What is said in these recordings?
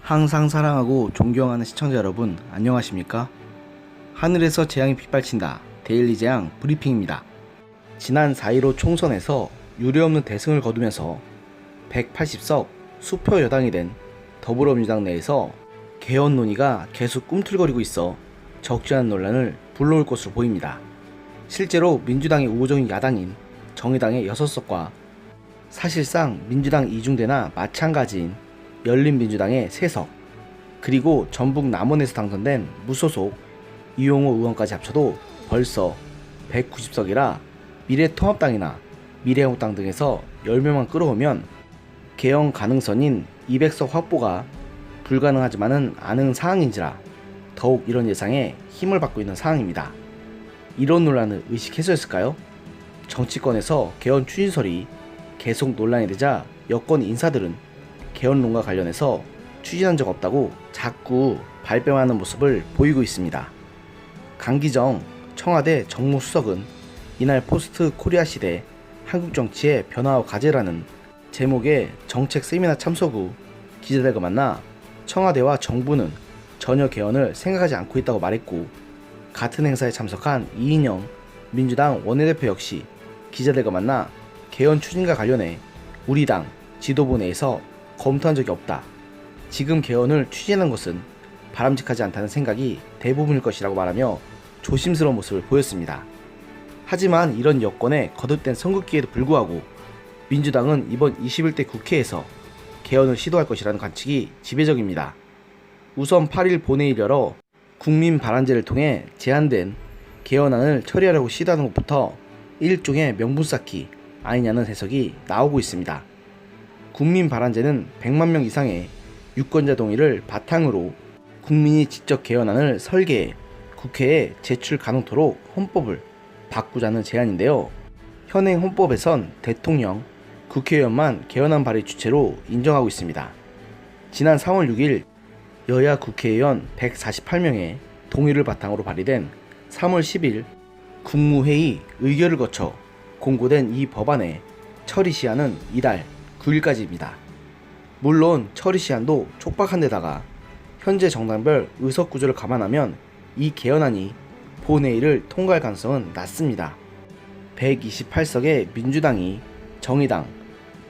항상 사랑하고 존경하는 시청자 여러분, 안녕하십니까? 하늘에서 재앙이 빗발친다. 데일리 재앙 브리핑입니다. 지난 4.15 총선에서 유례없는 대승을 거두면서 180석 수표 여당이 된 더불어민주당 내에서 개헌 논의가 계속 꿈틀거리고 있어 적지 않은 논란을 불러올 것으로 보입니다. 실제로 민주당의 우호적인 야당인 정의당의 6석과 사실상 민주당 이중대나 마찬가지인 열린민주당의 3석, 그리고 전북 남원에서 당선된 무소속 이용호 의원까지 합쳐도 벌써 190석이라 미래통합당이나 미래한국당 등에서 10명만 끌어오면 개헌 가능성인 200석 확보가 불가능하지만은 않은 상황인지라 더욱 이런 예상에 힘을 받고 있는 상황입니다. 이런 논란을 의식해서였을까요? 정치권에서 개헌 추진설이 계속 논란이 되자 여권 인사들은 개헌론과 관련해서 추진한 적 없다고 자꾸 발뺌하는 모습을 보이고 있습니다. 강기정 청와대 정무수석은 이날 포스트 코리아 시대 한국 정치의 변화와 과제라는 제목의 정책 세미나 참석 후 기자들과 만나 청와대와 정부는 전혀 개헌을 생각하지 않고 있다고 말했고, 같은 행사에 참석한 이인영 민주당 원내대표 역시 기자들과 만나 개헌 추진과 관련해 우리 당 지도부 내에서 검토한 적이 없다. 지금 개헌을 추진하는 것은 바람직하지 않다는 생각이 대부분일 것이라고 말하며 조심스러운 모습을 보였습니다. 하지만 이런 여건에 거듭된 선긋기에도 불구하고 민주당은 이번 21대 국회에서 개헌을 시도할 것이라는 관측이 지배적입니다. 우선 8일 본회의를 열어 국민 발안제를 통해 제안된 개헌안을 처리하려고 시도하는 것부터 일종의 명분 쌓기 아니냐는 해석이 나오고 있습니다. 국민 발안제는 100만 명 이상의 유권자 동의를 바탕으로 국민이 직접 개헌안을 설계해 국회에 제출 가능토록 헌법을 바꾸자는 제안인데요. 현행 헌법에선 대통령, 국회의원만 개헌안 발의 주체로 인정하고 있습니다. 지난 3월 6일 여야 국회의원 148명의 동의를 바탕으로 발의된 3월 10일 국무회의 의결을 거쳐 공고된 이 법안의 처리 시한은 이달 9일까지입니다. 물론 처리 시한도 촉박한 데다가 현재 정당별 의석 구조를 감안하면 이 개헌안이 본회의를 통과할 가능성은 낮습니다. 128석의 민주당이 정의당,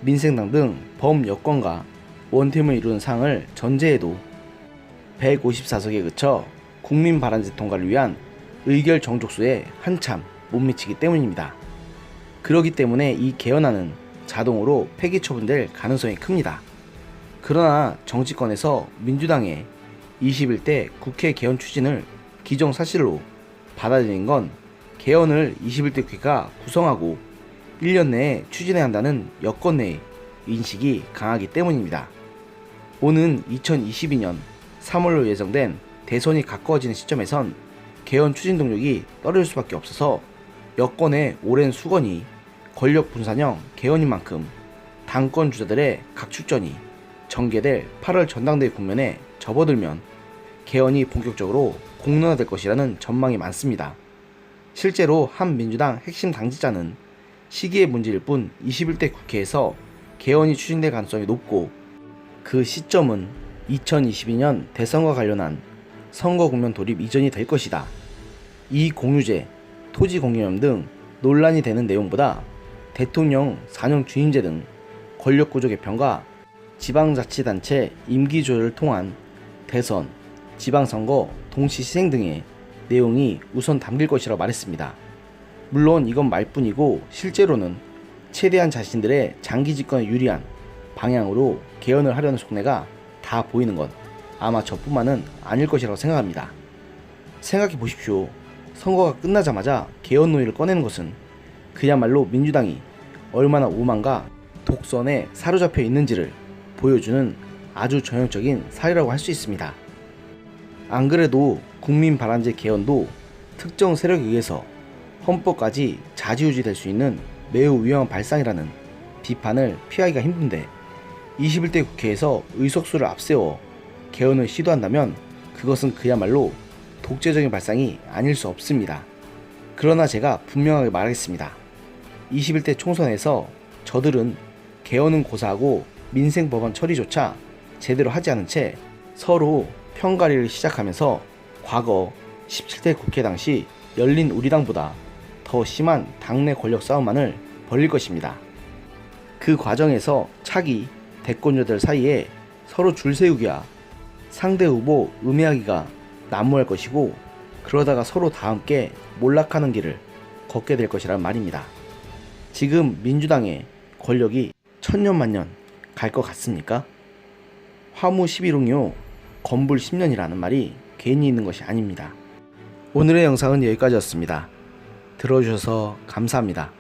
민생당 등 범여권과 원팀을 이루는 상을 전제해도 154석에 그쳐 국민 발안제 통과를 위한 의결 정족수에 한참 못 미치기 때문입니다. 그렇기 때문에 이 개헌안은 자동으로 폐기 처분될 가능성이 큽니다. 그러나 정치권에서 민주당의 21대 국회 개헌 추진을 기정사실로 받아들인 건 개헌을 21대 국회가 구성하고 1년 내에 추진해야 한다는 여권 내의 인식이 강하기 때문입니다. 오는 2022년 3월로 예정된 대선이 가까워지는 시점에선 개헌 추진 동력이 떨어질 수밖에 없어서 여권의 오랜 수건이 권력 분산형 개헌인 만큼 당권 주자들의 각출전이 전개될 8월 전당대회 국면에 접어들면 개헌이 본격적으로 공론화될 것이라는 전망이 많습니다. 실제로 한 민주당 핵심 당직자는 시기의 문제일 뿐 21대 국회에서 개헌이 추진될 가능성이 높고, 그 시점은 2022년 대선과 관련한 선거 국면 돌입 이전이 될 것이다. 이 공유제, 토지 공유념 등 논란이 되는 내용보다 대통령 4년 주임제 등 권력구조 개편과 지방자치단체 임기 조율을 통한 대선, 지방선거 동시 시행 등의 내용이 우선 담길 것이라고 말했습니다. 물론 이건 말뿐이고 실제로는 최대한 자신들의 장기 집권에 유리한 방향으로 개헌을 하려는 속내가 다 보이는 건 아마 저뿐만은 아닐 것이라고 생각합니다. 생각해 보십시오. 선거가 끝나자마자 개헌 논의를 꺼내는 것은 그야말로 민주당이 얼마나 오만과 독선에 사로잡혀 있는지를 보여주는 아주 전형적인 사례라고 할 수 있습니다. 안 그래도 국민 발안제 개헌도 특정 세력에 의해서 헌법까지 좌지우지될 수 있는 매우 위험한 발상이라는 비판을 피하기가 힘든데, 21대 국회에서 의석수를 앞세워 개헌을 시도한다면 그것은 그야말로 독재적인 발상이 아닐 수 없습니다. 그러나 제가 분명하게 말하겠습니다. 21대 총선에서 저들은 개헌은 고사하고 민생 법안 처리조차 제대로 하지 않은 채 서로 편가리를 시작하면서 과거 17대 국회 당시 열린 우리당보다 더 심한 당내 권력 싸움만을 벌일 것입니다. 그 과정에서 차기 대권자들 사이에 서로 줄 세우기야 상대 후보 음해하기가 난무할 것이고, 그러다가 서로 다 함께 몰락하는 길을 걷게 될 것이란 말입니다. 지금 민주당의 권력이 천년만년 갈 것 같습니까? 화무 11홍이요 건불 10년이라는 말이 괜히 있는 것이 아닙니다. 오늘의 영상은 여기까지였습니다. 들어주셔서 감사합니다.